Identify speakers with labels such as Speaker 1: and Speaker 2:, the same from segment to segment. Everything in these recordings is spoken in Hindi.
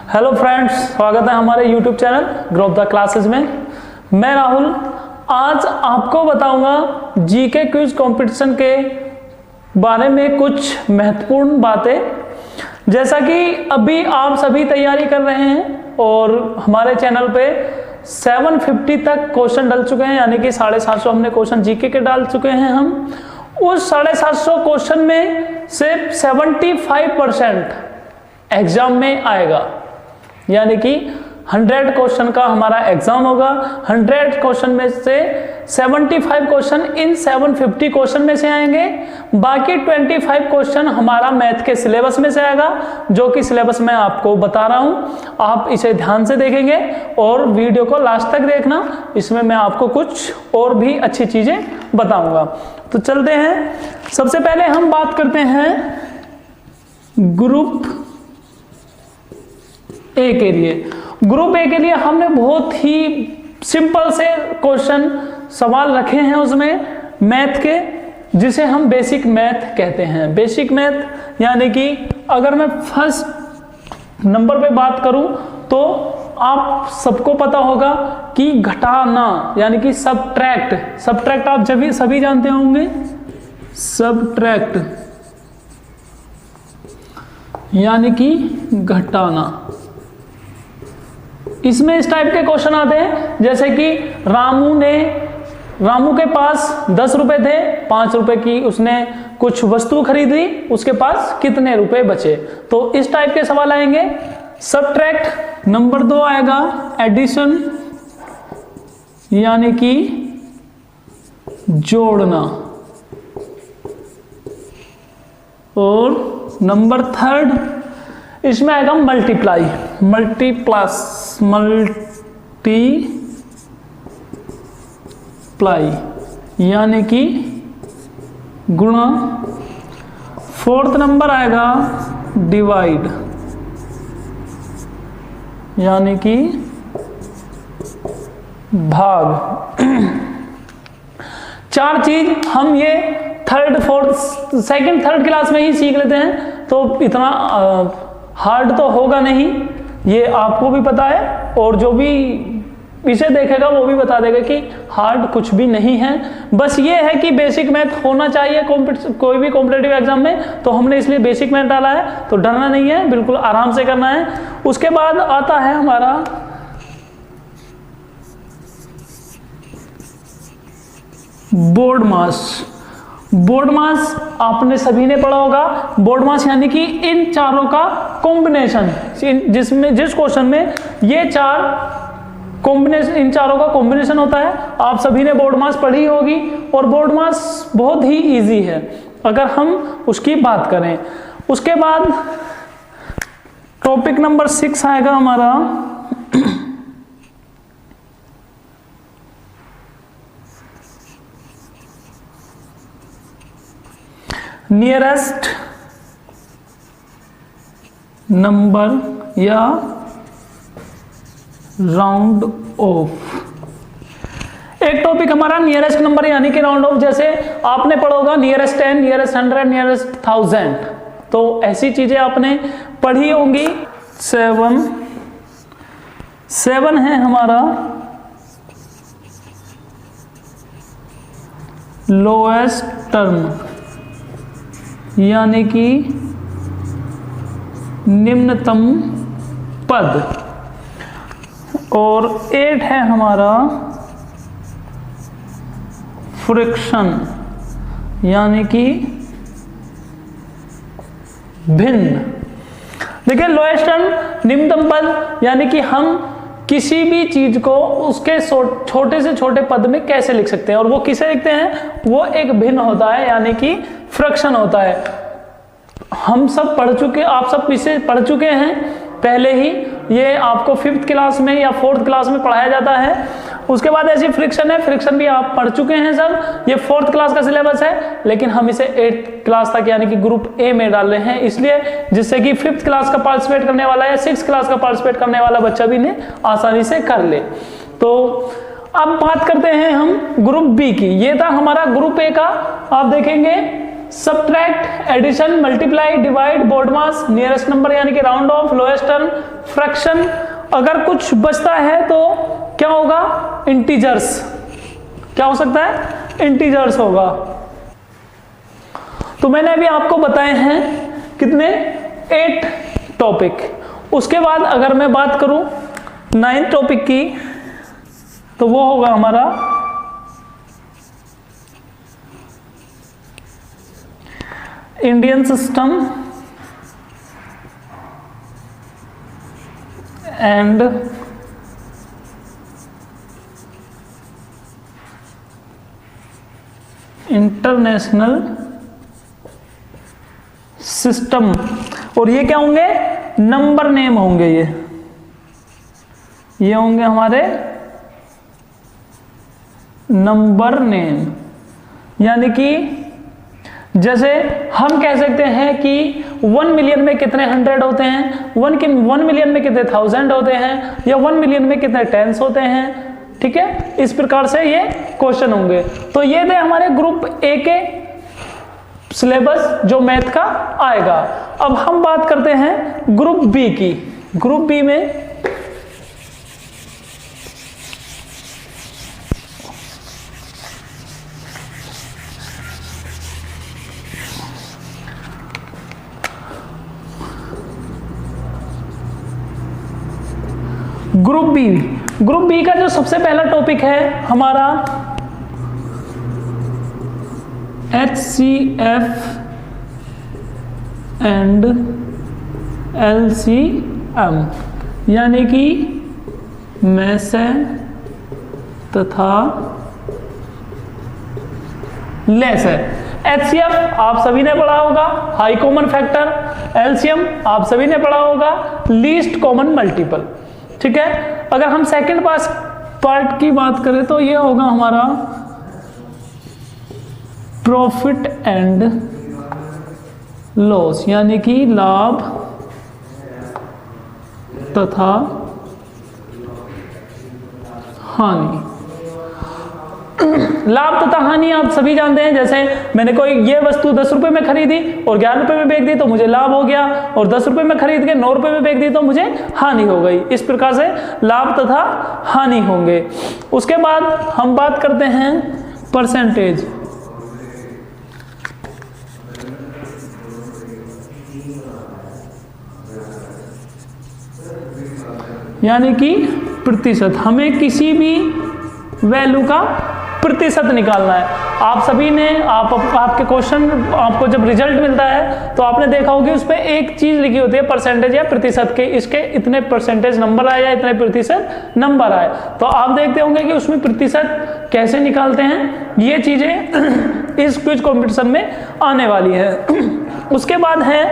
Speaker 1: हेलो फ्रेंड्स, स्वागत है हमारे YouTube channel grow the classes में। मैं राहुल आज आपको बताऊंगा जीके क्विज कंपटीशन के बारे में कुछ महत्वपूर्ण बातें। जैसा कि अभी आप सभी तैयारी कर रहे हैं और हमारे चैनल पे 750 तक क्वेश्चन डल चुके हैं, यानी कि 750 हमने क्वेश्चन जीके के डाल चुके हैं। हम उस 750 क्वेश्चन में सिर्फ 75% एग्जाम में आएगा, यानी कि 100 क्वेश्चन का हमारा एग्जाम होगा। 100 क्वेश्चन में से 75 क्वेश्चन इन 750 क्वेश्चन में से आएंगे। बाकी 25 क्वेश्चन हमारा मैथ के सिलेबस में से आएगा, जो कि सिलेबस मैं आपको बता रहा हूं। आप इसे ध्यान से देखेंगे और वीडियो को लास्ट तक देखना, इसमें मैं आपको कुछ और भी अच्छी चीजें बताऊंगा। तो चलते हैं, सबसे पहले हम बात करते हैं ग्रुप ए के लिए। ग्रुप ए के लिए हमने बहुत ही सिंपल से क्वेश्चन सवाल रखे हैं उसमें मैथ के, जिसे हम बेसिक मैथ कहते हैं। बेसिक मैथ यानी कि अगर मैं फर्स्ट नंबर पे बात करूं तो आप सबको पता होगा कि घटाना यानी कि सब्ट्रैक्ट आप जब सभी जानते होंगे। सब्ट्रैक्ट यानी कि घटाना, इसमें इस टाइप के क्वेश्चन आते हैं जैसे कि रामू के पास 10 रुपए थे, 5 रुपए की उसने कुछ वस्तु खरीदी, उसके पास कितने रुपए बचे। तो इस टाइप के सवाल आएंगे। सब्ट्रैक्ट। नंबर 2 आएगा एडिशन यानी कि जोड़ना। और नंबर 3 इसमें आएगा मल्टीप्लाई यानी कि गुणा। 4th नंबर आएगा डिवाइड यानी कि भाग। 4 चीज हम ये सेकंड थर्ड क्लास में ही सीख लेते हैं, तो इतना हार्ड तो होगा नहीं, ये आपको भी पता है और जो भी इसे देखेगा वो भी बता देगा कि हार्ड कुछ भी नहीं है। बस ये है कि बेसिक मैथ होना चाहिए कोई भी कॉम्पिटिटिव एग्जाम में, तो हमने इसलिए बेसिक मैथ डाला है। तो डरना नहीं है, बिल्कुल आराम से करना है। उसके बाद आता है हमारा बोर्ड मास। बोर्ड मास आपने सभी ने पढ़ा होगा। बोर्ड मास यानी कि इन चारों का कॉम्बिनेशन, जिस क्वेश्चन में ये इन चारों का कॉम्बिनेशन होता है। आप सभी ने बोर्ड मास पढ़ी होगी और बोर्ड मास बहुत ही इजी है अगर हम उसकी बात करें। उसके बाद टॉपिक नंबर 6 आएगा हमारा नियरेस्ट नंबर या राउंड ऑफ। एक टॉपिक हमारा नियरेस्ट नंबर यानी कि राउंड ऑफ। जैसे आपने पढ़ा होगा नियरेस्ट 10, नियरेस्ट 100, नियरेस्ट 1000, तो ऐसी चीजें आपने पढ़ी होंगी। 7 है हमारा लोएस्ट टर्म यानी कि निम्नतम पद। और 8 है हमारा फ्रिक्शन यानी कि भिन्न। देखिए लोएस्ट टर्म निम्नतम पद यानी कि हम किसी भी चीज को उसके छोटे से छोटे पद में कैसे लिख सकते हैं, और वो किसे लिखते हैं, वो एक भिन्न होता है यानी कि फ्रैक्शन होता है। हम सब पढ़ चुके, आप सब इसे पढ़ चुके हैं पहले ही, ये आपको 5th क्लास में या 4th क्लास में पढ़ाया जाता है। उसके बाद ऐसी फ्रिक्शन है, फ्रिक्शन भी आप पढ़ चुके हैं सब। ये 4th क्लास का सिलेबस है, लेकिन हम इसे 8th क्लास तक यानी कि ग्रुप ए में डाल रहे हैं, इसलिए जिससे कि 5th क्लास का पार्टिसिपेट करने वाला या 6th क्लास का पार्टिसिपेट करने वाला बच्चा भी ने आसानी से कर ले। तो अब बात करते हैं हम ग्रुप बी की। ये था हमारा ग्रुप ए का। आप देखेंगे subtract, addition, multiply, divide, BODMAS, nearest number यानी कि round off, lowest term, fraction. अगर कुछ बचता है तो क्या होगा, इंटीजर्स। क्या हो सकता है, इंटीजर्स होगा। तो मैंने अभी आपको बताए हैं कितने, 8 टॉपिक। उसके बाद अगर मैं बात करूं 9th टॉपिक की तो वो होगा हमारा Indian system and international system. और ये क्या होंगे, नंबर नेम होंगे। ये होंगे हमारे नंबर नेम, यानी कि जैसे हम कह सकते हैं कि 1 मिलियन में कितने 100 होते हैं, 1 मिलियन में कितने 1000 होते हैं, या 1 मिलियन में कितने टेंस होते हैं। ठीक है, इस प्रकार से ये क्वेश्चन होंगे। तो ये थे हमारे ग्रुप ए के सिलेबस जो मैथ का आएगा। अब हम बात करते हैं ग्रुप बी की। ग्रुप बी में ग्रुप बी का जो सबसे पहला टॉपिक है हमारा HCF एंड LCM, यानी कि मैसे तथा लेसे। HCF आप सभी ने पढ़ा होगा, हाई कॉमन फैक्टर। LCM आप सभी ने पढ़ा होगा, लीस्ट कॉमन मल्टीपल। ठीक है, अगर हम सेकंड पार्ट की बात करें तो ये होगा हमारा प्रॉफिट एंड लॉस, यानी कि लाभ तथा हानि। लाभ तथा हानि आप सभी जानते हैं, जैसे मैंने कोई ये वस्तु 10 रुपए में खरीदी और 11 रुपए में बेच दी तो मुझे लाभ हो गया, और 10 रुपए में खरीद के 9 रुपए में बेच दी तो मुझे हानि हो गई। इस प्रकार से लाभ तथा हानि होंगे। उसके बाद हम बात करते हैं परसेंटेज, यानी कि प्रतिशत। हमें किसी भी वैल्यू का प्रतिशत निकालना है। आप सभी ने आपके क्वेश्चन, आपको जब रिजल्ट मिलता है तो आपने देखा होगा उस पर एक चीज लिखी होती है, परसेंटेज या प्रतिशत के, इसके इतने परसेंटेज नंबर आए या इतने प्रतिशत नंबर आए। तो आप देखते होंगे कि उसमें प्रतिशत कैसे निकालते हैं। ये चीजें इस क्विज कंपटीशन में आने वाली है। उसके बाद है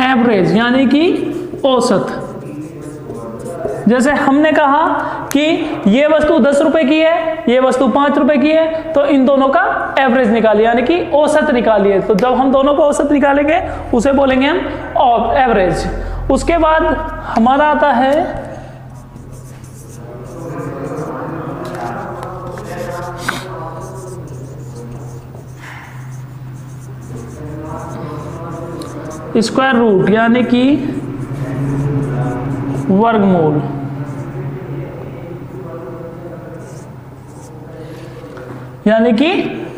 Speaker 1: एवरेज, यानी कि औसत। जैसे हमने कहा कि ये वस्तु 10 रुपए की है, ये वस्तु 5 रुपए की है, तो इन दोनों का एवरेज निकालिए, यानी कि औसत निकालिए। तो जब हम दोनों को औसत निकालेंगे उसे बोलेंगे हम एवरेज। उसके बाद हमारा आता है स्क्वायर रूट, यानी कि वर्गमूल। यानी कि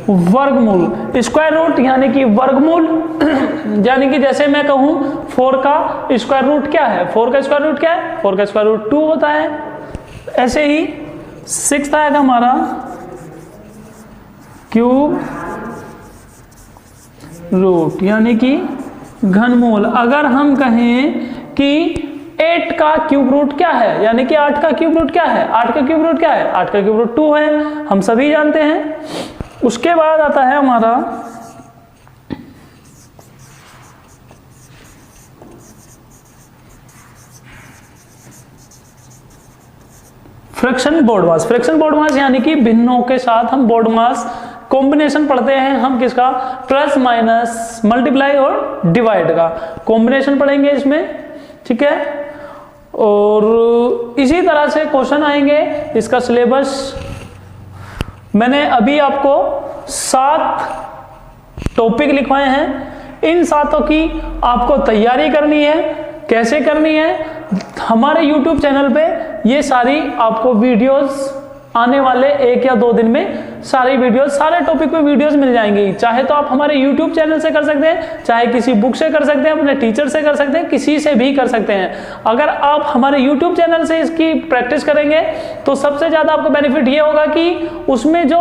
Speaker 1: वर्गमूल, स्क्वायर रूट यानी कि वर्गमूल। यानी कि जैसे मैं कहूं 4 का स्क्वायर रूट क्या है, 4 का स्क्वायर रूट क्या है, 4 का स्क्वायर रूट 2 होता है। ऐसे ही 6 आएगा हमारा क्यूब रूट, यानी कि घनमूल। अगर हम कहें कि 8 का क्यूब रूट क्या है, यानी कि 8 का क्यूब रूट क्या है, 8 का क्यूब रूट क्या है, 8 का क्यूब रूट 2 है, हम सभी जानते हैं। उसके बाद आता है हमारा फ्रैक्शन बोर्ड मास। फ्रैक्शन बोर्ड मास यानी कि भिन्नों के साथ हम बोर्ड मास कॉम्बिनेशन पढ़ते हैं। हम किसका, प्लस माइनस मल्टीप्लाई और डिवाइड का कॉम्बिनेशन पढ़ेंगे इसमें। ठीक है, और इसी तरह से क्वेश्चन आएंगे। इसका सिलेबस मैंने अभी आपको 7 टॉपिक लिखवाए हैं। इन 7 की आपको तैयारी करनी है। कैसे करनी है? हमारे YouTube चैनल पे ये सारी आपको वीडियोस आने वाले 1 या 2 दिन में सारी वीडियोस, सारे टॉपिक पे वीडियोस मिल जाएंगी। चाहे तो आप हमारे YouTube चैनल से कर सकते हैं, चाहे किसी बुक से कर सकते हैं, अपने टीचर से कर सकते हैं, किसी से भी कर सकते हैं। अगर आप हमारे YouTube चैनल से इसकी प्रैक्टिस करेंगे तो सबसे ज़्यादा आपको बेनिफिट ये होगा कि उसमें जो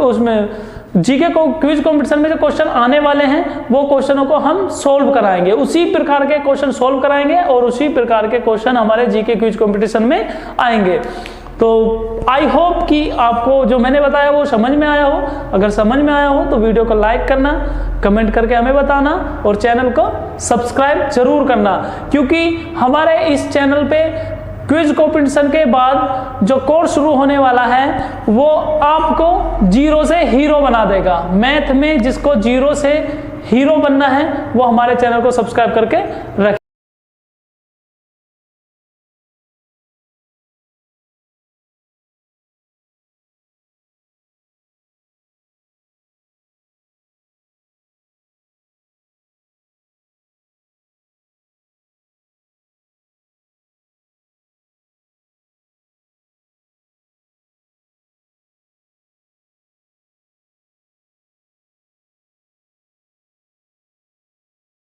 Speaker 1: उसमें जीके को क्विज कंपटीशन में जो क्वेश्चन आने वाले हैं वो क्वेश्चनों को हम सोल्व कराएंगे, उसी प्रकार के क्वेश्चन सोल्व कराएंगे और उसी प्रकार के क्वेश्चन हमारे जीके क्विज कंपटीशन में आएंगे। तो आई होप कि आपको जो मैंने बताया वो समझ में आया हो। अगर समझ में आया हो तो वीडियो को लाइक करना, कमेंट करके हमें बताना और चैनल को सब्सक्राइब जरूर करना, क्योंकि हमारे इस चैनल पे क्विज कंपटीशन के बाद जो कोर्स शुरू होने वाला है वो आपको जीरो से हीरो बना देगा। मैथ में जिसको जीरो से हीरो बनना है वो हमारे चैनल को सब्सक्राइब करके रखें।